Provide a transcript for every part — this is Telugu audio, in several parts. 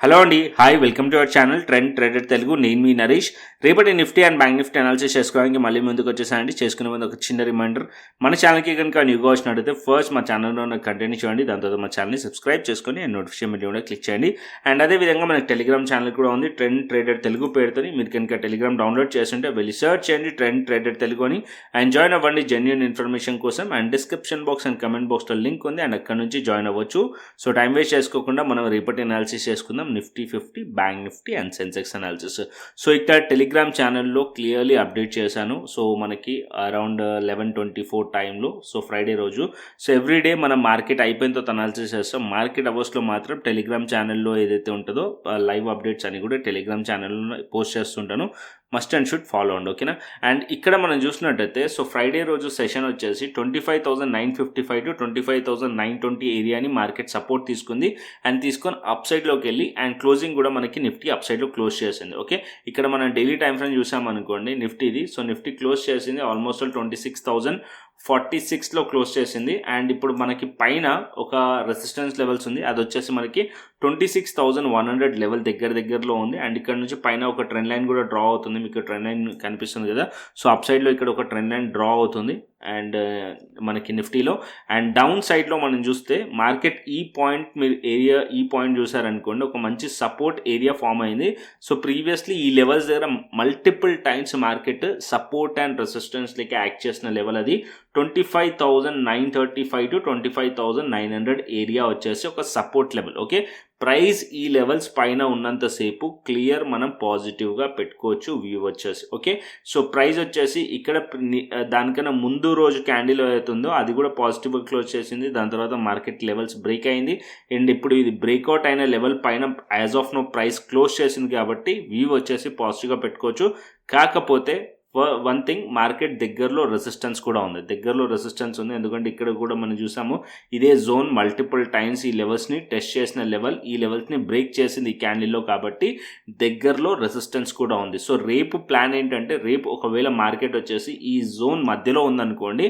హలో అండి, hi, welcome to our channel trend trader Telugu. నేను మీ నరేష్. రేపటి Nifty and bank Nifty analysis చేసుకోవడానికి మళ్ళీ ముందుకు వచ్చేసానండి. చేసుకునే ముందు ఒక చిన్న రిమైండర్, మన ఛానల్కి కనుక న్యూగా వచ్చినట్టయితే ఫస్ట్ మా ఛానల్లో ఉన్న కంటెంట్ చూడండి, దాని తర్వాత మా ఛానల్ని సబ్స్క్రైబ్ చేసుకొని అండ్ నోటిఫికేషన్ బెల్ కూడా క్లిక్ చేయండి. అండ్ అదేవిధంగా మనకి టెలిగ్రామ్ ఛానల్ కూడా ఉంది, ట్రెండ్ ట్రేడర్ తెలుగు పేరుతో. మీరు కనుక టెలిగ్రామ్ డౌన్లోడ్ చేస్తుంటే వెళ్ళి సర్చ్ చేయండి ట్రెండ్ ట్రేడర్ తెలుగు అని, అండ్ జాయిన్ అవ్వండి జెన్యూన్ ఇన్ఫర్మేషన్ కోసం. And description box and comment బాక్స్లో లింక్ ఉంది, అండ్ అక్కడ నుంచి జాయిన్ అవ్వచ్చు. సో టైం వేస్ట్ చేసుకోకుండా మనం రేపటి అనాలిసిస్ చేసుకుందాం, Nifty 50, bank Nifty and Sensex analysis. So ఇక్కడ టెలిగ్రామ్ ఛానల్లో క్లియర్లీ అప్డేట్ చేశాను. సో మనకి అరౌండ్ 11:24 టైంలో, సో ఫ్రైడే రోజు. సో ఎవ్రీడే మనం మార్కెట్ అయిపోయిన తర్వాత అనాలిసిస్ చేస్తాం. మార్కెట్ అవర్స్లో మాత్రం టెలిగ్రామ్ ఛానల్లో ఏదైతే ఉంటుందో లైవ్ అప్డేట్స్ అని కూడా టెలిగ్రామ్ ఛానల్లో పోస్ట్ చేస్తుంటాను. మస్ట్ అండ్ షుడ్ ఫాలో అండి, ఓకేనా. అండ్ ఇక్కడ మనం చూసినట్టయితే సో ఫ్రైడే రోజు సెషన్ వచ్చేసి 25,955 to 25,920 ఏరియాని మార్కెట్ సపోర్ట్ తీసుకుంది. అండ్ తీసుకొని అప్ సైడ్లోకి వెళ్ళి అండ్ క్లోజింగ్ కూడా మనకి నిఫ్టీ అప్ సైడ్లో క్లోజ్ చేసింది. ఓకే, ఇక్కడ మనం డైలీ టైం ఫ్రేమ్ చూసామనుకోండి నిఫ్టీది. సో నిఫ్టీ క్లోజ్ చేసింది ఆల్మోస్ట్ 26,046లో క్లోజ్ చేసింది. అండ్ ఇప్పుడు మనకి పైన ఒక రెసిస్టెన్స్ లెవెల్స్ ఉంది, అది వచ్చేసి మనకి 26,100 లెవెల్ దగ్గరలో ఉంది. అండ్ ఇక్కడ నుంచి పైన ఒక ట్రెండ్ లైన్ కూడా డ్రా అవుతుంది, మీకు ట్రెండ్ లైన్ కనిపిస్తుంది కదా. సో అప్ సైడ్లో ఇక్కడ ఒక ట్రెండ్ లైన్ డ్రా అవుతుంది అండ్ మనకి నిఫ్టీలో. అండ్ డౌన్ సైడ్లో మనం చూస్తే మార్కెట్ ఈ పాయింట్, మీరు ఏరియా ఈ పాయింట్ చూసారనుకోండి, ఒక మంచి సపోర్ట్ ఏరియా ఫామ్ అయింది. సో ప్రీవియస్లీ ఈ లెవెల్స్ దగ్గర multiple times market support and resistance లెక్క యాక్ట్ చేసిన లెవెల్ అది 25,935 to 25,900 ఏరియా వచ్చేసి ఒక సపోర్ట్ లెవెల్. ఓకే, ప్రైస్ ఈ లెవెల్స్ పైన ఉన్నంతసేపు క్లియర్ మనం పాజిటివ్గా పెట్టుకోవచ్చు వ్యూ వచ్చేసి. ఓకే, సో ప్రైస్ వచ్చేసి ఇక్కడ దానికన్నా ముందు రోజు క్యాండిల్ అవుతుందో అది కూడా పాజిటివ్గా క్లోజ్ చేసింది. దాని తర్వాత మార్కెట్ లెవెల్స్ బ్రేక్ అయింది. అండ్ ఇప్పుడు ఇది బ్రేక్అవుట్ అయిన లెవెల్ పైన as of now price close చేసింది కాబట్టి వ్యూ వచ్చేసి పాజిటివ్గా పెట్టుకోవచ్చు. కాకపోతే వన్ థింగ్, మార్కెట్ దగ్గరలో రెసిస్టెన్స్ కూడా ఉంది, ఎందుకంటే ఇక్కడ కూడా మనం చూసాము ఇదే జోన్ మల్టిపుల్ టైమ్స్ ఈ లెవెల్స్ని టెస్ట్ చేసిన లెవెల్, ఈ లెవెల్స్ని బ్రేక్ చేసింది ఈ క్యాండిల్లో, కాబట్టి దగ్గరలో రెసిస్టెన్స్ కూడా ఉంది. సో రేపు ప్లాన్ ఏంటంటే, రేపు ఒకవేళ మార్కెట్ వచ్చేసి ఈ జోన్ మధ్యలో ఉందనుకోండి,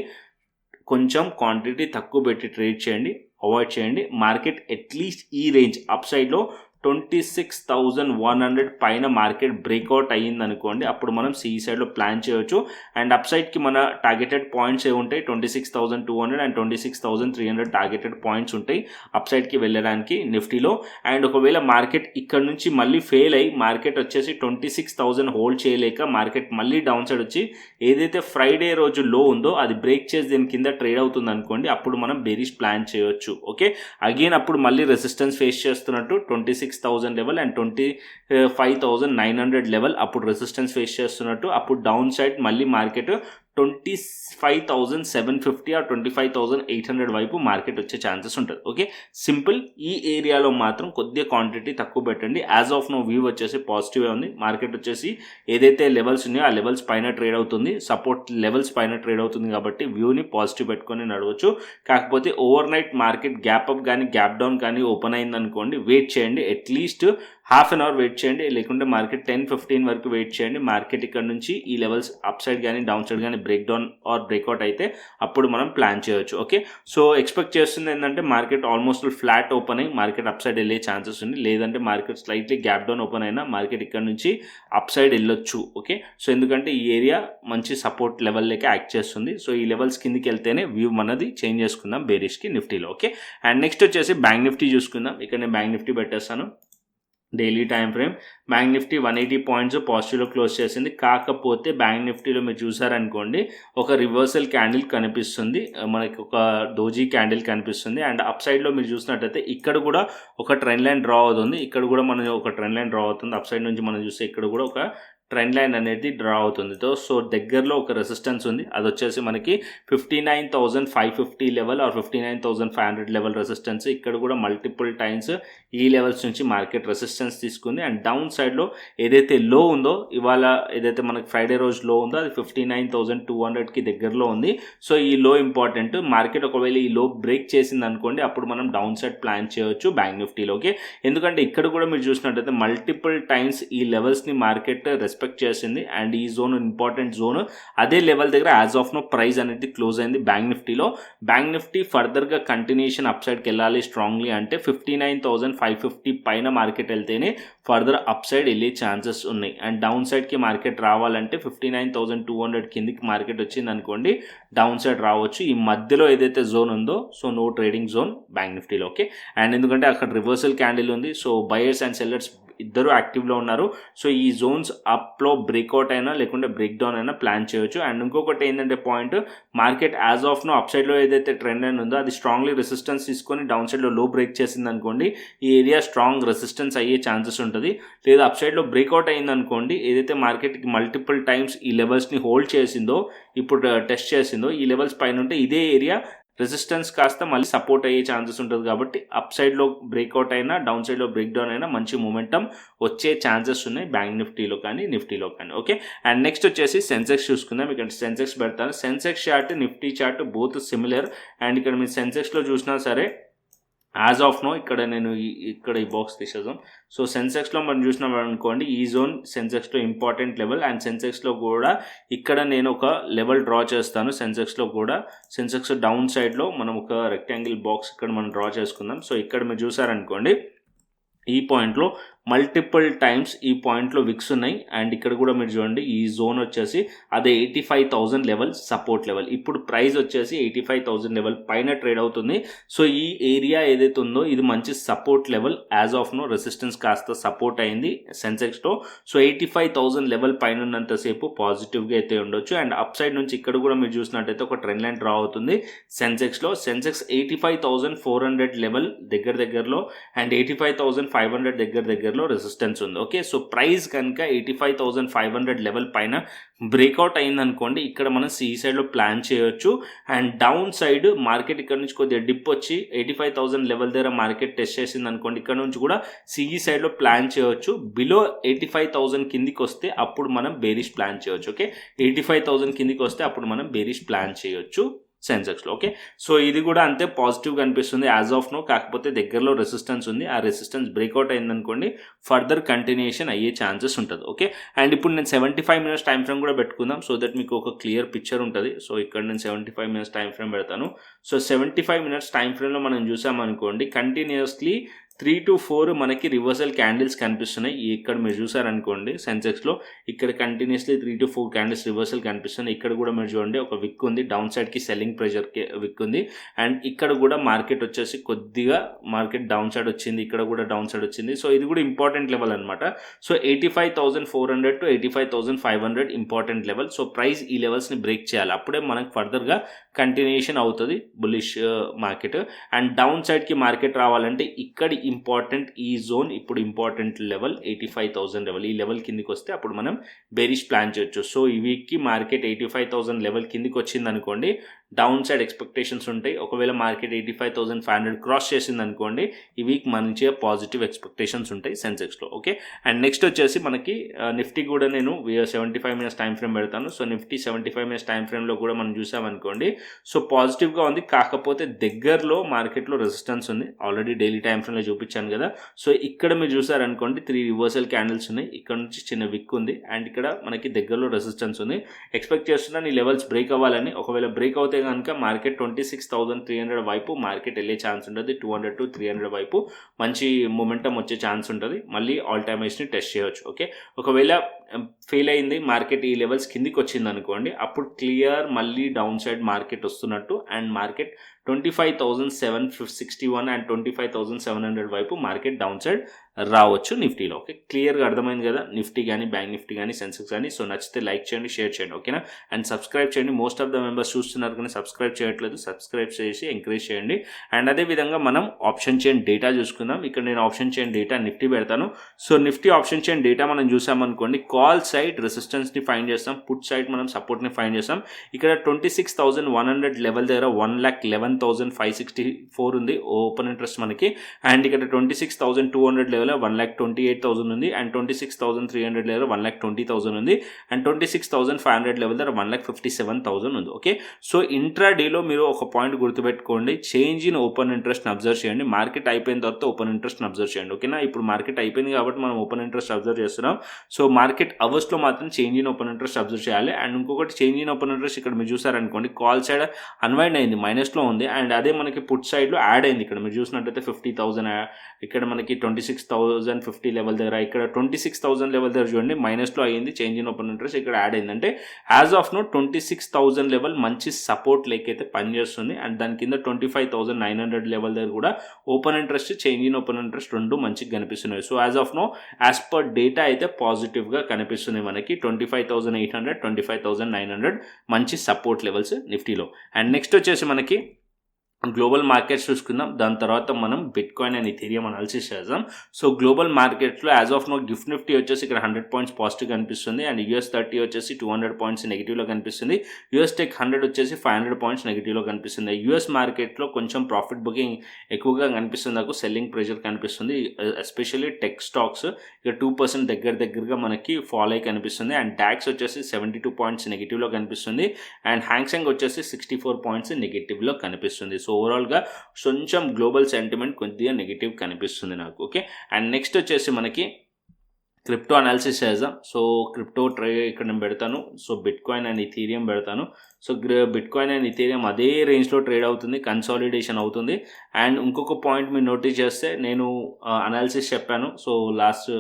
కొంచెం క్వాంటిటీ తక్కువ పెట్టి ట్రేడ్ చేయండి, అవాయిడ్ చేయండి. మార్కెట్ అట్లీస్ట్ ఈ రేంజ్ అప్ సైడ్లో 26,100 పైన మార్కెట్ బ్రేక్అవుట్ అయ్యింది అనుకోండి, అప్పుడు మనం సి సైడ్లో ప్లాన్ చేయవచ్చు. అండ్ అప్ సైడ్కి మన టార్గెటెడ్ పాయింట్స్ ఏ ఉంటాయి, 26,200 అండ్ 26,300 టార్గెటెడ్ పాయింట్స్ ఉంటాయి అప్ సైడ్కి వెళ్ళడానికి నిఫ్టీలో. అండ్ ఒకవేళ మార్కెట్ ఇక్కడ నుంచి మళ్ళీ ఫెయిల్ అయ్యి మార్కెట్ వచ్చేసి 26,000 హోల్డ్ చేయలేక మార్కెట్ మళ్ళీ డౌన్ సైడ్ వచ్చి ఏదైతే ఫ్రైడే రోజు లో ఉందో అది బ్రేక్ చేసి దీని కింద ట్రేడ్ అవుతుంది అనుకోండి, అప్పుడు మనం బేరిష్ ప్లాన్ చేయవచ్చు. ఓకే, అగైన్ అప్పుడు మళ్ళీ రెసిస్టెన్స్ ఫేస్ చేస్తున్నట్టు 26,000 లెవెల్ అండ్ 25,900 లెవెల్ అప్పుడు రెసిస్టెన్స్ ఫేస్ చేస్తున్నట్టు, అప్పుడు డౌన్ సైడ్ మళ్ళీ మార్కెట్ 25,750 ఆర్ 25,800 వైపు మార్కెట్ వచ్చే ఛాన్సెస్ ఉంటుంది. Okay, simple. ఈ ఏరియాలో మాత్రం కొద్దిగా క్వాంటిటీ తక్కువ పెట్టండి. యాజ్ ఆఫ్ నో వ్యూ వచ్చేసి పాజిటివ్ ఉంది. మార్కెట్ వచ్చేసి ఏదైతే లెవెల్స్ ఉన్నాయో ఆ లెవెల్స్ పైన ట్రేడ్ అవుతుంది, సపోర్ట్ లెవెల్స్ పైన ట్రేడ్ అవుతుంది, కాబట్టి వ్యూని పాజిటివ్ పెట్టుకొని నడవచ్చు. కాకపోతే overnight market gap up కానీ గ్యాప్ డౌన్ కానీ ఓపెన్ అయింది అనుకోండి, వెయిట్ చేయండి, at least half an hour wait చేయండి, లేకుంటే మార్కెట్ 10-15 వరకు వెయిట్ చేయండి. మార్కెట్ ఇక్కడ నుంచి ఈ లెవెల్స్ అప్ సైడ్ కానీ డౌన్ సైడ్ కానీ బ్రేక్ డౌన్ ఆర్ బ్రేక్అవుట్ అయితే అప్పుడు మనం ప్లాన్ చేయొచ్చు. ఓకే, సో ఎక్స్పెక్ట్ చేస్తుంది ఏంటంటే మార్కెట్ ఆల్మోస్ట్ ఫ్లాట్ ఓపెన్ అయ్యి మార్కెట్ అప్ సైడ్ వెళ్ళే ఛాన్సెస్ ఉంది, లేదంటే market slightly gap down open అయినా మార్కెట్ ఇక్కడ నుంచి అప్ సైడ్ వెళ్ళొచ్చు. ఓకే, సో ఎందుకంటే ఈ ఏరియా మంచి సపోర్ట్ లెవెల్ లెక్క యాక్ట్ చేస్తుంది. సో ఈ లెవెల్స్ కిందికి వెళ్తేనే వ్యూ మనది చేంజ్ చేసుకుందాం బేరిష్కి నిఫ్టీలో. ఓకే, అండ్ నెక్స్ట్ వచ్చేసి బ్యాంక్ నిఫ్టీ చూసుకుందాం. ఇక్కడ నేను బ్యాంక్ నిఫ్టీ పెట్టేస్తాను. Daily time frame bank Nifty 180 points పాజిటివ్లో close చేసింది. కాకపోతే బ్యాంక్ నిఫ్టీలో మీరు చూసారనుకోండి, ఒక రివర్సల్ క్యాండిల్ కనిపిస్తుంది, మనకి ఒక డోజీ క్యాండిల్ కనిపిస్తుంది. అండ్ అప్ సైడ్లో మీరు చూసినట్టయితే ఇక్కడ కూడా ఒక ట్రెండ్ లైన్ డ్రా అవుతుంది, ఇక్కడ కూడా మనం ఒక ట్రెండ్ లైన్ డ్రా అవుతుంది. అప్ సైడ్ నుంచి మనం చూస్తే ఇక్కడ కూడా ఒక ట్రెండ్ లైన్ అనేది డ్రా అవుతుంది. సో దగ్గరలో ఒక రెసిస్టెన్స్ ఉంది, అది వచ్చేసి మనకి 59,550 లెవెల్ ఆర్ 59,500 లెవెల్ రెసిస్టెన్స్. ఇక్కడ కూడా మల్టిపుల్ టైమ్స్ ఈ లెవెల్స్ నుంచి మార్కెట్ రెసిస్టెన్స్ తీసుకుంది. అండ్ డౌన్ సైడ్లో ఏదైతే లో ఉందో, ఇవాళ ఏదైతే మనకి ఫ్రైడే రోజు లో ఉందో అది 59,200కి దగ్గరలో ఉంది. సో ఈ లో ఇంపార్టెంట్. మార్కెట్ ఒకవేళ ఈ లో బ్రేక్ చేసింది అనుకోండి, అప్పుడు మనం డౌన్ సైడ్ ప్లాన్ చేయవచ్చు బ్యాంక్ నిఫ్టీలోకి. ఎందుకంటే ఇక్కడ కూడా మీరు చూసినట్టయితే మల్టిపుల్ టైమ్స్ ఈ లెవెల్స్ని మార్కెట్ రెస్పెక్ట్ రెస్పెక్ట్ చేసింది అండ్ ఈ జోన్ ఇంపార్టెంట్ జోన్. అదే లెవెల్ దగ్గర యాజ్ ఆఫ్ నో ప్రైస్ అనేది క్లోజ్ అయింది బ్యాంక్ నిఫ్టీలో. బ్యాంక్ నిఫ్టీ ఫర్దర్గా కంటిన్యూషన్ అప్ సైడ్కి వెళ్ళాలి స్ట్రాంగ్లీ అంటే 59,550 పైన మార్కెట్ వెళ్తేనే ఫర్దర్ అప్ సైడ్ వెళ్ళే ఛాన్సెస్ ఉన్నాయి. అండ్ డౌన్ సైడ్కి మార్కెట్ రావాలంటే 59,200 కిందికి మార్కెట్ వచ్చింది అనుకోండి డౌన్ సైడ్ రావచ్చు. ఈ మధ్యలో ఏదైతే జోన్ ఉందో so no trading zone bank నిఫ్టీలో. ఓకే, అండ్ ఎందుకంటే అక్కడ రివర్సల్ క్యాండిల్ ఉంది, సో బయర్స్ అండ్ సెల్లర్స్ ఇద్దరు యాక్టివ్లో ఉన్నారు. సో ఈ జోన్స్ అప్లో బ్రేక్అవుట్ అయినా లేకుంటే బ్రేక్ డౌన్ అయినా ప్లాన్ చేయొచ్చు. అండ్ ఇంకొకటి ఏంటంటే point, market as of now up సైడ్లో ఏదైతే ట్రెండ్ అని ఉందో అది స్ట్రాంగ్లీ రెసిస్టెన్స్ తీసుకొని డౌన్ సైడ్లో లో బ్రేక్ చేసింది అనుకోండి ఈ ఏరియా స్ట్రాంగ్ రెసిస్టెన్స్ అయ్యే ఛాన్సెస్ ఉంటుంది. లేదా అప్ సైడ్లో బ్రేక్అవుట్ అయింది అనుకోండి, ఏదైతే మార్కెట్కి మల్టిపుల్ టైమ్స్ ఈ లెవెల్స్ని హోల్డ్ చేసిందో ఇప్పుడు టెస్ట్ చేసిందో ఈ లెవెల్స్ పైన ఉంటే ఇదే ఏరియా రెసిస్టెన్స్ కాస్త మళ్ళీ సపోర్ట్ అయ్యే ఛాన్సెస్ ఉంటుంది. కాబట్టి అప్ సైడ్లో బ్రేక్అవుట్ అయినా డౌన్ సైడ్లో బ్రేక్ డౌన్ అయినా మంచి మూమెంటం వచ్చే ఛాన్సెస్ ఉన్నాయి బ్యాంక్ నిఫ్టీలో కానీ నిఫ్టీలో కానీ. ఓకే, అండ్ నెక్స్ట్ వచ్చేసి సెన్సెక్స్ చూసుకుందాం. ఇక్కడ సెన్సెక్స్ పెడతాను. Sensex chart Nifty chart both similar. And ఇక్కడ మీరు సెన్సెక్స్లో చూసినా సరే యాజ్ ఆఫ్ నో ఇక్కడ నేను ఇక్కడ ఈ బాక్స్ తీసేద్దాం. సో సెన్సెక్స్లో మనం చూసినాం అనుకోండి ఈ జోన్ సెన్సెక్స్లో ఇంపార్టెంట్ లెవెల్. అండ్ సెన్సెక్స్లో కూడా ఇక్కడ నేను ఒక లెవెల్ డ్రా చేస్తాను. సెన్సెక్స్లో కూడా సెన్సెక్స్ డౌన్ సైడ్లో మనం ఒక రెక్టాంగిల్ బాక్స్ ఇక్కడ మనం డ్రా చేసుకుందాం. సో ఇక్కడ మీరు చూసారనుకోండి ఈ పాయింట్లో మల్టిపుల్ టైమ్స్ ఈ పాయింట్లో విక్స్ ఉన్నాయి. అండ్ ఇక్కడ కూడా మీరు చూడండి ఈ జోన్ వచ్చేసి అదే 85,000 లెవెల్ సపోర్ట్ లెవెల్. ఇప్పుడు ప్రైస్ వచ్చేసి 85,000 లెవెల్ పైన ట్రేడ్ అవుతుంది. సో ఈ ఏరియా ఏదైతే ఉందో ఇది మంచి support level. As of now resistance కాస్త సపోర్ట్ అయింది సెన్సెక్స్లో. సో 85,000 లెవెల్ పైన ఉన్నంతసేపు పాజిటివ్గా అయితే ఉండొచ్చు. అండ్ అప్ సైడ్ నుంచి ఇక్కడ కూడా మీరు చూసినట్టయితే ఒక ట్రెండ్ లైన్ డ్రా అవుతుంది సెన్సెక్స్లో. సెన్సెక్స్ 85,400 లెవెల్ దగ్గరలో అండ్ 85,500 దగ్గరలో రెసిస్టెన్స్ ఉంది. ఓకే, సో ప్రైస్ కనుక 85,500 లెవెల్ పైన బ్రేక్అవుట్ అయిందనుకోండి ఇక్కడ మనం సి సైడ్లో ప్లాన్ చేయొచ్చు. అండ్ డౌన్ సైడ్ మార్కెట్ ఇక్కడ నుంచి కొద్దిగా డిప్ వచ్చి 85,000 లెవెల్ దగ్గర మార్కెట్ టెస్ట్ చేసింది అనుకోండి ఇక్కడ నుంచి కూడా సిఈ సైడ్లో ప్లాన్ చేయొచ్చు. బిలో 85,000 కిందికి వస్తే అప్పుడు మనం బేరిష్ ప్లాన్ చేయొచ్చు. ఓకే, 85,000 కిందికి వస్తే అప్పుడు మనం బేరిష్ ప్లాన్ చేయొచ్చు సెన్సెక్స్లో. ఓకే, సో ఇది కూడా అంతే పాజిటివ్గా అనిపిస్తుంది యాజ్ ఆఫ్ నో. కాకపోతే దగ్గరలో రెసిస్టెన్స్ ఉంది, ఆ రెసిస్టెన్స్ బ్రేక్అవుట్ అయిందనుకోండి ఫర్దర్ కంటిన్యూషన్ అయ్యే ఛాన్సెస్ ఉంటుంది. ఓకే, అండ్ ఇప్పుడు నేను 75 మినిట్స్ టైం ఫ్రేమ్ కూడా పెట్టుకుందాం సో దట్ మీకు ఒక క్లియర్ పిక్చర్ ఉంటుంది. సో ఇక్కడ నేను 75 మినిట్స్ టైం ఫ్రేమ్ పెడతాను. సో 75 మినిట్స్ టైం ఫ్రేమ్లో మనం చూసామనుకోండి కంటిన్యూస్లీ 3 to 4 మనకి రివర్సల్ క్యాండిల్స్ కనిపిస్తున్నాయి. ఇక్కడ మీరు చూసారనుకోండి సెన్సెక్స్లో ఇక్కడ కంటిన్యూస్లీ 3 to 4 క్యాండిల్స్ రివర్సల్ కనిపిస్తున్నాయి. ఇక్కడ కూడా మీరు చూడండి ఒక విక్ ఉంది, డౌన్ సైడ్కి సెల్లింగ్ ప్రెషర్కి విక్ ఉంది. అండ్ ఇక్కడ కూడా మార్కెట్ వచ్చేసి కొద్దిగా మార్కెట్ డౌన్ సైడ్ వచ్చింది, ఇక్కడ కూడా డౌన్ సైడ్ వచ్చింది. సో ఇది కూడా ఇంపార్టెంట్ లెవెల్ అనమాట. So 85,400 to 85,500 important level. So price ఈ లెవెల్స్ని బ్రేక్ చేయాలి, అప్పుడే మనకు ఫర్దర్గా కంటిన్యూషన్ అవుతుంది బులిష్ మార్కెట్. అండ్ డౌన్ సైడ్కి మార్కెట్ రావాలంటే ఇక్కడ ఇంపార్టెంట్ ఈ జోన్ ఇప్పుడు ఇంపార్టెంట్ లెవెల్ 85,000 లెవెల్. ఈ లెవెల్ కిందికి వస్తే అప్పుడు మనం బేరిష్ ప్లాన్ చేయొచ్చు. సో ఈ వీక్కి మార్కెట్ 85,000 లెవెల్ కిందికి వచ్చింది అనుకోండి డౌన్ సైడ్ ఎక్స్పెక్టేషన్స్ ఉంటాయి. ఒకవేళ మార్కెట్ 85,500 క్రాస్ చేసింది అనుకోండి ఈ వీక్ మంచిగా పాజిటివ్ ఎక్స్పెక్టేషన్స్ ఉంటాయి సెన్సెక్స్లో. ఓకే, అండ్ నెక్స్ట్ వచ్చేసి మనకి నిఫ్టీ కూడా నేను 75 మినిట్స్ టైం ఫ్రేమ్ పెడతాను. సో నిఫ్టీ 75 మినిట్స్ టైం ఫ్రేమ్లో కూడా మనం చూసామనుకోండి సో పాజిటివ్గా ఉంది. కాకపోతే దగ్గరలో మార్కెట్లో రెసిస్టెన్స్ ఉంది. ఆల్రెడీ డైలీ టైం ఫ్రేమ్లో చూపించాను కదా. సో ఇక్కడ మీరు చూసారనుకోండి 3 రివర్సల్ క్యాండిల్స్ ఉన్నాయి, ఇక్కడ నుంచి చిన్న విక్ ఉంది అండ్ ఇక్కడ మనకి దగ్గరలో రెసిస్టెన్స్ ఉంది. ఎక్స్పెక్ట్ చేస్తున్నాను ఈ లెవెల్స్ బ్రేక్ అవ్వాలని. ఒకవేళ బ్రేక్ అవుతే కనుక మార్కెట్ 26,300 వైపు మార్కెట్ వెళ్ళే ఛాన్స్ ఉంటుంది. 200 to 300 వైపు మంచి మొమెంటం వచ్చే ఛాన్స్ ఉంటుంది. మళ్ళీ ఆల్ టైమ్ హైస్ని టెస్ట్ చేయొచ్చు. ఓకే, ఒకవేళ ఫెయిల్ అయింది మార్కెట్ ఈ లెవెల్స్ కిందికి వచ్చింది అనుకోండి అప్పుడు క్లియర్ మళ్ళీ డౌన్ సైడ్ మార్కెట్ వస్తున్నట్టు. అండ్ మార్కెట్ 25,761 అండ్ 25,700 వైపు మార్కెట్ డౌన్ సైడ్ రావచ్చు నిఫ్టీలో. ఓకే, క్లియర్గా అర్థమైంది కదా నిఫ్టీ కానీ బ్యాంక్ నిఫ్టీ కానీ సెన్సెక్స్ కానీ. సో నచ్చితే లైక్ చేయండి, షేర్ చేయండి. ఓకేనా, అండ్ సబ్స్క్రైబ్ చేయండి. మోస్ట్ ఆఫ్ ద మెంబర్స్ చూస్తున్నారు కానీ సబ్స్క్రైబ్ చేయట్లేదు, సబ్స్క్రైబ్ చేసి ఎంకరేజ్ చేయండి. అండ్ అదేవిధంగా మనం ఆప్షన్ చైన్ డేటా చూసుకుందాం. ఇక్కడ నేను ఆప్షన్ చైన్ డేటా నిఫ్టీ పెడతాను. So Nifty option chain data మనం చూసామనుకోండి కాల్ సైడ్ రెసిస్టెన్స్ని ఫైండ్ చేస్తాం, పుట్ సైడ్ మనం సపోర్ట్ని ఫైండ్ చేస్తాం. ఇక్కడ 26,100 లెవెల్ దగ్గర 1,11,564 ఉంది ఓపెన్ ఇంట్రెస్ట్ మనకి. అండ్ ఇక్కడ 26,200 లెవెల్ లెవెల్ 1,28,000 ఉంది, అండ్ 26,300 లెవెల్ 1,20,000 ఉంది, అండ్ 26,500 లెవెల్ దగ్గర 1,57,000 ఉంది. ఓకే, సో ఇంట్రాడేలో మీరు ఒక పాయింట్ గుర్తుపెట్టుకోండి, చేంజ్ ఇన్ ఓపెన్ ఇంట్రెస్ట్ని అబ్జర్వ్ చేయండి. మార్కెట్ అయిపోయిన తర్వాత ఓపెన్ ఇంట్రెస్ట్ని అబ్జర్వ్ చేయండి. ఓకేనా, ఇప్పుడు మార్కెట్ అయిపోయింది కాబట్టి మనం ఓపెన్ ఇంట్రెస్ట్ అబ్జర్వ్ చేస్తున్నాం. సో మార్కెట్ అవర్స్లో మాత్రం change in open interest observe చేయాలి. అండ్ ఇంకొకటి, చేంజ్ ఇన్ ఓపెన్ ఇంట్రెస్ట్ ఇక్కడ మీరు చూసారనుకోండి, కాల్ సైడ్ అన్వైండ్ అయింది, మైనస్లో ఉంది, అండ్ అదే మనకి పుట్ సైడ్లో యాడ్ అయింది. ఇక్కడ మీరు చూసినట్టయితే 50,000, ఇక్కడ మనకి 26,050 లెవెల్ దగ్గర, ఇక్కడ 26,000 లెవెల్ దగ్గర చూడండి మైనస్లో అయ్యింది, చేంజ్ ఇన్ ఓపెన్ ఇంట్రెస్ట్ ఇక్కడ యాడ్ అయింది. అంటే యాజ్ ఆఫ్ నో 26,000 లెవెల్ మంచి సపోర్ట్ లెక్క అయితే పనిచేస్తుంది, అండ్ దాని కింద 25,900 లెవెల్ దగ్గర కూడా open interest, change in open interest రెండు మంచిగా కనిపిస్తున్నాయి. So as of now as per data అయితే పాజిటివ్గా కనిపిస్తుంది మనకి. 25,800, 25,900 మంచి సపోర్ట్ లెవెల్స్ నిఫ్టీలో. అండ్ నెక్స్ట్ వచ్చేసి మనకి గ్లోబల్ మార్కెట్స్ చూసుకుందాం, దాని తర్వాత మనం bitcoin and ethereum analysis చేద్దాం. సో గ్లోబల్ మార్కెట్స్లో as of now GIFT Nifty వచ్చేసి ఇక్కడ 100 పాయింట్స్ పాజిటివ్ కనిపిస్తుంది, అండ్ US30 వచ్చేసి 200 పాయింట్స్ నెగిటివ్లో కనిపిస్తుంది, US Tech 100 వచ్చేసి 500 పాయింట్స్ నెగిటివ్లో కనిపిస్తుంది. US మార్కెట్లో కొంచెం ప్రాఫిట్ బుకింగ్ ఎక్కువగా కనిపిస్తుంది, నాకు సెల్లింగ్ ప్రెషర్ కనిపిస్తుంది, ఎస్పెషల్లీ టెక్ స్టాక్స్ ఇక్కడ 2% దగ్గరగా మనకి ఫాల్ అయి కనిపిస్తుంది, అండ్ డాక్స్ వచ్చేసి 72 పాయింట్స్ నెగిటివ్లో కనిపిస్తుంది, అండ్ హ్యాంగ్సెంగ్ వచ్చేసి 64 పాయింట్స్ నెగిటివ్లో కనిపిస్తుంది. సో ఓవరాల్గా కొంచెం గ్లోబల్ సెంటిమెంట్ కొద్దిగా నెగిటివ్ కనిపిస్తుంది నాకు. ఓకే, అండ్ నెక్స్ట్ వచ్చేసి మనకి క్రిప్టో అనాలిసిస్ చేద్దాం. సో క్రిప్టో ఇక్కడ నేను పెడతాను, so bitcoin and Ethereum పెడతాను. So bitcoin and Ethereum అదే రేంజ్లో ట్రేడ్ అవుతుంది, కన్సాలిడేషన్ అవుతుంది. అండ్ ఇంకొక పాయింట్ మీరు నోటీస్ చేస్తే, నేను అనాలిసిస్ చెప్పాను, సో లాస్ట్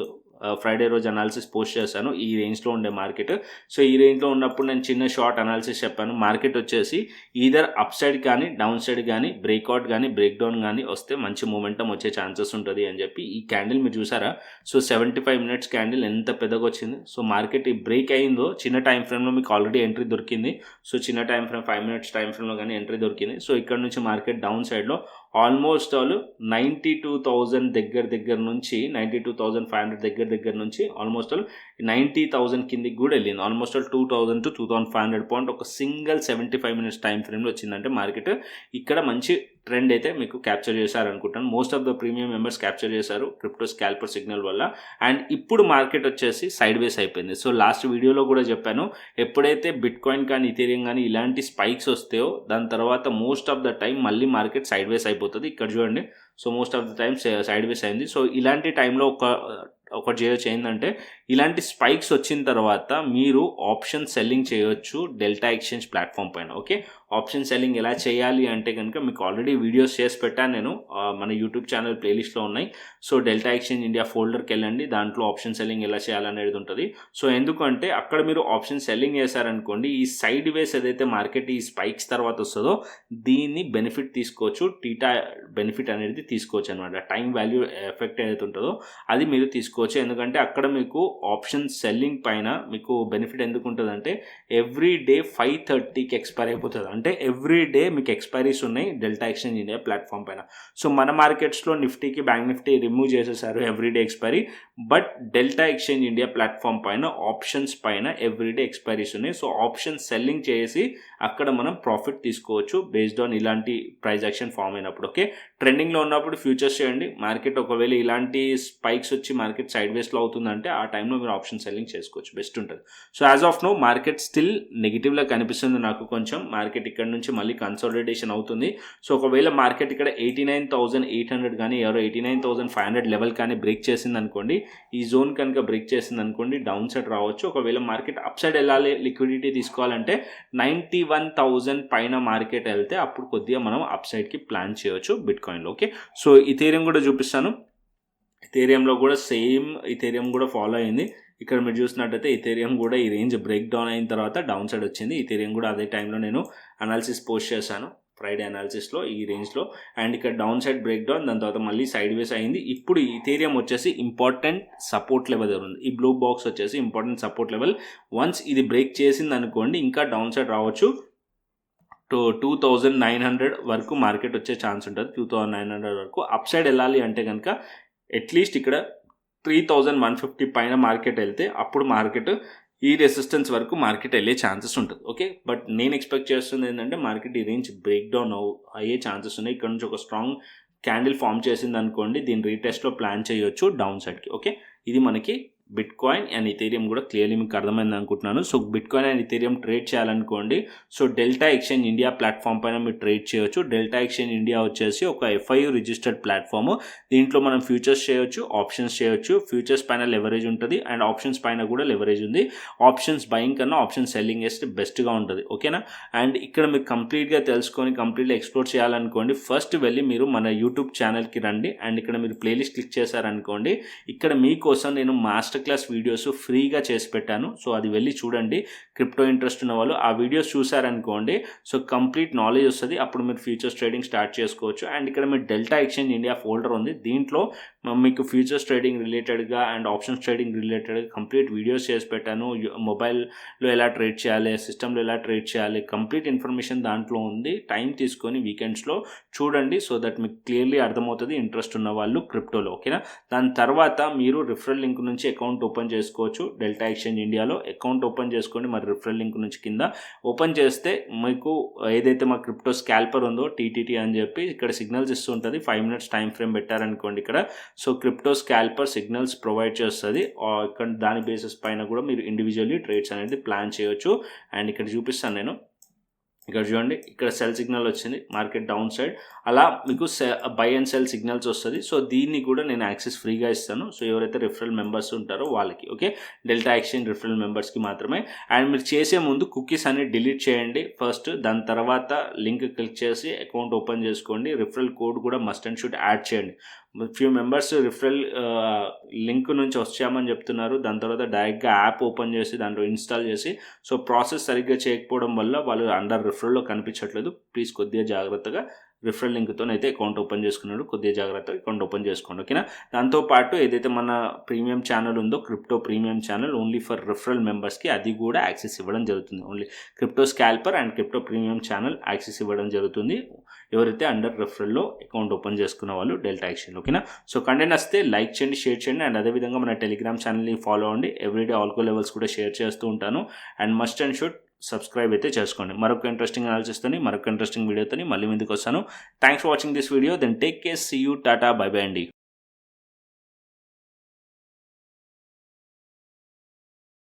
ఫ్రైడే రోజు అనాలిసిస్ పోస్ట్ చేశాను, ఈ రేంజ్లో ఉండే మార్కెట్. సో ఈ రేంజ్లో ఉన్నప్పుడు నేను చిన్న షార్ట్ అనాలిసిస్ చెప్పాను, మార్కెట్ వచ్చేసి ఈదర్ అప్ సైడ్ కానీ డౌన్ సైడ్ కానీ బ్రేక్అవుట్ కానీ బ్రేక్ డౌన్ కానీ వస్తే మంచి మూమెంటం వచ్చే ఛాన్సెస్ ఉంటుంది అని చెప్పి. ఈ క్యాండిల్ మీరు చూసారా, సో 75 మినిట్స్ క్యాండిల్ ఎంత పెద్దగా వచ్చింది. సో మార్కెట్ ఈ బ్రేక్ అయిందో చిన్న టైం ఫ్రేమ్లో మీకు ఆల్రెడీ ఎంట్రీ దొరికింది. సో చిన్న టైం ఫ్రేమ్ 5 మినిట్స్ టైం ఫ్రేమ్లో కానీ ఎంట్రీ దొరికింది. సో ఇక్కడ నుంచి మార్కెట్ డౌన్ సైడ్లో ఆల్మోస్ట్ ఆల్ 92,000 దగ్గర నుంచి 92,500 దగ్గర నుంచి ఆల్మోస్ట్ ఆల్ 90,000 కిందికి కూడా వెళ్ళింది. ఆల్మోస్ట్ ఆల్ 2,000 to 2,500 పాయింట్ ఒక సింగిల్ 75 మినిట్స్ టైం ఫ్రేమ్లో వచ్చిందంటే మార్కెట్ ఇక్కడ మంచి ట్రెండ్ అయితే మీకు క్యాప్చర్ చేశారనుకుంటాను. Most of the premium members capture చేశారు క్రిప్టో స్కాల్పర్ సిగ్నల్ వల్ల. అండ్ ఇప్పుడు మార్కెట్ వచ్చేసి సైడ్ వేస్ అయిపోయింది. సో లాస్ట్ వీడియోలో కూడా చెప్పాను, ఎప్పుడైతే బిట్ కాయిన్ కానీ ఇథీరియం కానీ ఇలాంటి స్పైక్స్ వస్తాయో దాని తర్వాత మోస్ట్ ఆఫ్ ద టైం మళ్ళీ మార్కెట్ సైడ్ వేస్ అయిపోతుంది. ఇక్కడ చూడండి, so most of the time side వేస్ అయింది. సో ఇలాంటి టైంలో ఒకటి చేయొచ్చు ఏంటంటే, ఇలాంటి స్పైక్స్ వచ్చిన తర్వాత మీరు ఆప్షన్ సెల్లింగ్ చేయొచ్చు డెల్టా ఎక్స్చేంజ్ ప్లాట్ఫామ్ పైన. ఓకే, ఆప్షన్ సెల్లింగ్ ఎలా చేయాలి అంటే కనుక మీకు ఆల్రెడీ వీడియోస్ చేసి పెట్టాను నేను, మన యూట్యూబ్ ఛానల్ ప్లేలిస్ట్లో ఉన్నాయి. సో డెల్టా ఎక్స్చేంజ్ ఇండియా ఫోల్డర్కి వెళ్ళండి, దాంట్లో ఆప్షన్ సెల్లింగ్ ఎలా చేయాలనేది ఉంటుంది. సో ఎందుకంటే అక్కడ మీరు ఆప్షన్ సెల్లింగ్ చేశారనుకోండి, ఈ సైడ్ వేస్ ఏదైతే మార్కెట్ ఈ స్పైక్స్ తర్వాత వస్తుందో దీన్ని బెనిఫిట్ తీసుకోవచ్చు, టీటా బెనిఫిట్ అనేది తీసుకోవచ్చు అనమాట. టైం వాల్యూ ఎఫెక్ట్ ఏదైతే ఉంటుందో అది మీరు తీసుకోవచ్చు. ఎందుకంటే అక్కడ మీకు ఆప్షన్ సెల్లింగ్ పైన మీకు బెనిఫిట్ ఎందుకు ఉంటుందంటే, ఎవ్రీ డే 5:30కి ఎక్స్పైర్ అయిపోతుంది. అంటే ఎవ్రీ డే మీకు ఎక్స్పైరీస్ ఉన్నాయి డెల్టా ఎక్స్చేంజ్ ఇండియా ప్లాట్ఫామ్ పైన. సో మన మార్కెట్స్లో నిఫ్టీకి బ్యాంక్ నిఫ్టీ రిమూవ్ చేసేసారు everyday expiry, but delta exchange India platform పైన ఆప్షన్స్ పైన ఎవ్రీడే ఎక్స్పైరీస్ ఉన్నాయి. సో ఆప్షన్ సెల్లింగ్ చేసి అక్కడ మనం ప్రాఫిట్ తీసుకోవచ్చు బేస్డ్ ఆన్ ఇలాంటి ప్రైస్ యాక్షన్ ఫామ్ అయినప్పుడు. ఓకే, ట్రెండింగ్లో ఉన్నప్పుడు ఫ్యూచర్స్ చేయండి. మార్కెట్ ఒకవేళ ఇలాంటి స్పైక్స్ వచ్చి మార్కెట్ సైడ్ వేస్లో అవుతుందంటే ఆ టైంలో మీరు ఆప్షన్ సెల్లింగ్ చేసుకోవచ్చు, బెస్ట్ ఉంటుంది. So as of no market still నెగిటివ్లో కనిపిస్తుంది నాకు కొంచెం. మార్కెట్ ఇక్కడ నుంచి మళ్ళీ కన్సాలిడేషన్ అవుతుంది. సో ఒకవేళ మార్కెట్ ఇక్కడ 89,800 కానీ 89,500 లెవెల్ కానీ బ్రేక్ చేసింది అనుకోండి, ఈ జోన్ కనుక బ్రేక్ చేసింది అనుకోండి, డౌన్ సైడ్ రావచ్చు. ఒకవేళ మార్కెట్ అప్ సైడ్ వెళ్ళాలి, లిక్విడిటీ తీసుకోవాలంటే 91,000 పైన మార్కెట్ వెళ్తే అప్పుడు కొద్దిగా మనం అప్ సైడ్కి ప్లాన్ చేయవచ్చు బిట్ కాయిన్లో. ఓకే, సో ఇథీరియం కూడా చూపిస్తాను. ఇథీరియంలో కూడా సేమ్, ఇథీరియం కూడా ఫాలో అయింది. ఇక్కడ మీరు చూసినట్టయితే ఇథీరియం కూడా ఈ రేంజ్ బ్రేక్ డౌన్ అయిన తర్వాత డౌన్ సైడ్ వచ్చింది. ఇథీరియం కూడా అదే టైంలో నేను అనాలిసిస్ పోస్ట్ చేశాను ఫ్రైడే అనాలిసిస్లో ఈ రేంజ్లో. అండ్ ఇక్కడ డౌన్ సైడ్ బ్రేక్ డౌన్, దాని తర్వాత మళ్ళీ సైడ్ వేస్ అయింది. ఇప్పుడు ఇథీరియం వచ్చేసి ఇంపార్టెంట్ సపోర్ట్ లెవెల్ దగ్గర ఉంది. ఈ బ్లూ బాక్స్ వచ్చేసి ఇంపార్టెంట్ సపోర్ట్ లెవెల్. వన్స్ ఇది బ్రేక్ చేసింది అనుకోండి ఇంకా డౌన్ సైడ్ రావచ్చు. 2,900 వరకు మార్కెట్ వచ్చే ఛాన్స్ ఉంటుంది. 2,900 వరకు అప్ సైడ్ వెళ్ళాలి అంటే కనుక అట్లీస్ట్ ఇక్కడ 3,150 పైన మార్కెట్ వెళ్తే అప్పుడు మార్కెట్ ఈ రెసిస్టెన్స్ వరకు మార్కెట్ వెళ్ళే ఛాన్సెస్ ఉంటుంది. ఓకే, బట్ నేను ఎక్స్పెక్ట్ చేస్తుంది ఏంటంటే మార్కెట్ ఈ రేంజ్ బ్రేక్ డౌన్ అయ్యే ఛాన్సెస్ ఉన్నాయి. ఇక్కడ నుంచి ఒక స్ట్రాంగ్ క్యాండిల్ ఫామ్ చేసింది అనుకోండి, దీని రీటెస్ట్లో ప్లాన్ చేయొచ్చు డౌన్ సైడ్కి. ఓకే, ఇది మనకి బిట్ కాయిన్ అండ్ ఇథీరియం కూడా క్లియర్లీ మీకు అర్థమైంది అనుకుంటున్నాను. So bitcoin and Ethereum trade చేయాలనుకోండి, so Delta exchange India platform పైన మీరు ట్రేడ్ చేయొచ్చు. డెల్టా ఎక్స్చేంజ్ ఇండియా వచ్చేసి ఒక FIU రిజిస్టర్డ్ ప్లాట్ఫామ్. దీంట్లో మనం ఫ్యూచర్స్ చేయొచ్చు, ఆప్షన్స్ చేయొచ్చు. ఫ్యూచర్స్ పైన లెవరేజ్ ఉంటుంది అండ్ ఆప్షన్స్ పైన కూడా లెవరేజ్ ఉంది. ఆప్షన్స్ బయింగ్ కన్నా ఆప్షన్ సెల్లింగ్ చేస్తే బెస్ట్గా ఉంటుంది. ఓకేనా, అండ్ ఇక్కడ మీరు కంప్లీట్గా తెలుసుకొని కంప్లీట్గా ఎక్స్ప్లోర్ చేయాలనుకోండి, ఫస్ట్ వెళ్ళి మీరు మన యూట్యూబ్ ఛానల్కి రండి అండ్ ఇక్కడ మీరు ప్లేలిస్ట్ క్లిక్ చేశారనుకోండి, ఇక్కడ మీకోసం నేను మాస్టర్ క్లాస్ వీడియోస్ ఫ్రీగా చేసి పెట్టాను. సో అది వెళ్ళి చూడండి. క్రిప్టో ఇంట్రెస్ట్ ఉన్న వాళ్ళు ఆ వీడియోస్ చూసారనుకోండి, సో కంప్లీట్ నాలెడ్జ్ వస్తుంది. అప్పుడు మీరు ఫ్యూచర్స్ ట్రేడింగ్ స్టార్ట్ చేసుకోవచ్చు. అండ్ ఇక్కడ మీరు డెల్టా ఎక్స్చేంజ్ ఇండియా ఫోల్డర్ ఉంది, దీంట్లో మీకు ఫ్యూచర్స్ ట్రేడింగ్ రిలేటెడ్గా అండ్ ఆప్షన్స్ ట్రేడింగ్ రిలేటెడ్గా కంప్లీట్ వీడియోస్ చేసి పెట్టాను. మొబైల్లో ఎలా ట్రేడ్ చేయాలి, సిస్టంలో ఎలా ట్రేడ్ చేయాలి, కంప్లీట్ ఇన్ఫర్మేషన్ దాంట్లో ఉంది. టైం తీసుకొని వీకెండ్స్లో చూడండి, సో దట్ మీకు క్లియర్లీ అర్థమవుతుంది ఇంట్రెస్ట్ ఉన్న వాళ్ళు క్రిప్టోలో. ఓకేనా, దాని తర్వాత మీరు రిఫరల్ లింక్ నుంచి అకౌంట్ ఓపెన్ చేసుకోవచ్చు. డెల్టా ఎక్స్చేంజ్ ఇండియాలో అకౌంట్ ఓపెన్ చేసుకోండి. మరి రిఫరల్ లింక్ నుంచి కింద ఓపెన్ చేస్తే మీకు ఏదైతే మా క్రిప్టో స్కాల్పర్ ఉందో TTT అని చెప్పి ఇక్కడ సిగ్నల్స్ ఇస్తుంటుంది. 5 minutes టైం ఫ్రేమ్ పెట్టారనుకోండి ఇక్కడ, సో క్రిప్టో స్కాల్పర్ సిగ్నల్స్ ప్రొవైడ్ చేస్తుంది. ఇక్కడ దాని బేసిస్ పైన కూడా మీరు ఇండివిజువల్లీ ట్రేడ్స్ అనేది ప్లాన్ చేయొచ్చు. అండ్ ఇక్కడ చూపిస్తాను నేను, ఇక్కడ చూడండి, ఇక్కడ సెల్ సిగ్నల్ వచ్చింది, మార్కెట్ డౌన్ సైడ్, అలా మీకు బై అండ్ సెల్ సిగ్నల్స్ వస్తుంది. సో దీన్ని కూడా నేను యాక్సెస్ ఫ్రీగా ఇస్తాను. సో ఎవరైతే రిఫరల్ మెంబర్స్ ఉంటారో వాళ్ళకి. ఓకే, డెల్టా ఎక్స్చేంజ్ రిఫరల్ మెంబర్స్కి మాత్రమే. అండ్ మీరు చేసే ముందు కుకీస్ అన్ని డిలీట్ చేయండి ఫస్ట్. దాని తర్వాత లింక్ క్లిక్ చేసి అకౌంట్ ఓపెన్ చేసుకోండి. రిఫరల్ కోడ్ కూడా మస్ట్ అండ్ షుడ్ యాడ్ చేయండి. ఫ్యూ మెంబర్స్ రిఫరల్ లింక్ నుంచి వచ్చామని చెప్తున్నారు. దాని తర్వాత డైరెక్ట్గా యాప్ ఓపెన్ చేసి దాంట్లో ఇన్స్టాల్ చేసి, సో ప్రాసెస్ సరిగ్గా చేయకపోవడం వల్ల వాళ్ళు అండర్ రిఫరల్లో కనిపించట్లేదు. ప్లీజ్ కొద్దిగా జాగ్రత్తగా రిఫరల్ లింక్తో అయితే అకౌంట్ ఓపెన్ చేసుకున్నాడు, కొద్దిగా జాగ్రత్తగా అకౌంట్ ఓపెన్ చేసుకోండి. ఓకేనా, దాంతోపాటు ఏదైతే మన ప్రీమియం ఛానల్ ఉందో crypto premium channel only for referral మెంబర్స్కి, అది కూడా యాక్సెస్ ఇవ్వడం జరుగుతుంది. Only crypto స్కాల్పర్ and crypto premium channel access ఇవ్వడం జరుగుతుంది ఎవరైతే అండర్ రిఫరల్లో అకౌంట్ ఓపెన్ చేసుకున్న వాళ్ళు డెల్టా ఎక్స్చేంజ్. ఓకేనా, సో కంటెంట్ వస్తే లైక్ చేయండి, షేర్ చేయండి. అండ్ అదేవిధంగా మన టెలిగ్రామ్ ఛానల్ని ఫాలో అవ్వండి. ఎవ్రీడే ఆల్కో లెవెల్స్ కూడా షేర్ చేస్తూ ఉంటాను. And must and should subscribe అయితే చేసుకోండి. మరొక ఇంట్రెస్టింగ్ అనాలిసిస్తోని మరొక ఇంట్రెస్టింగ్ వీడియోతో మళ్ళీ ముందుకు వస్తాను. Thanks for watching this video. Then take care, see you, tata, bye bye అండి.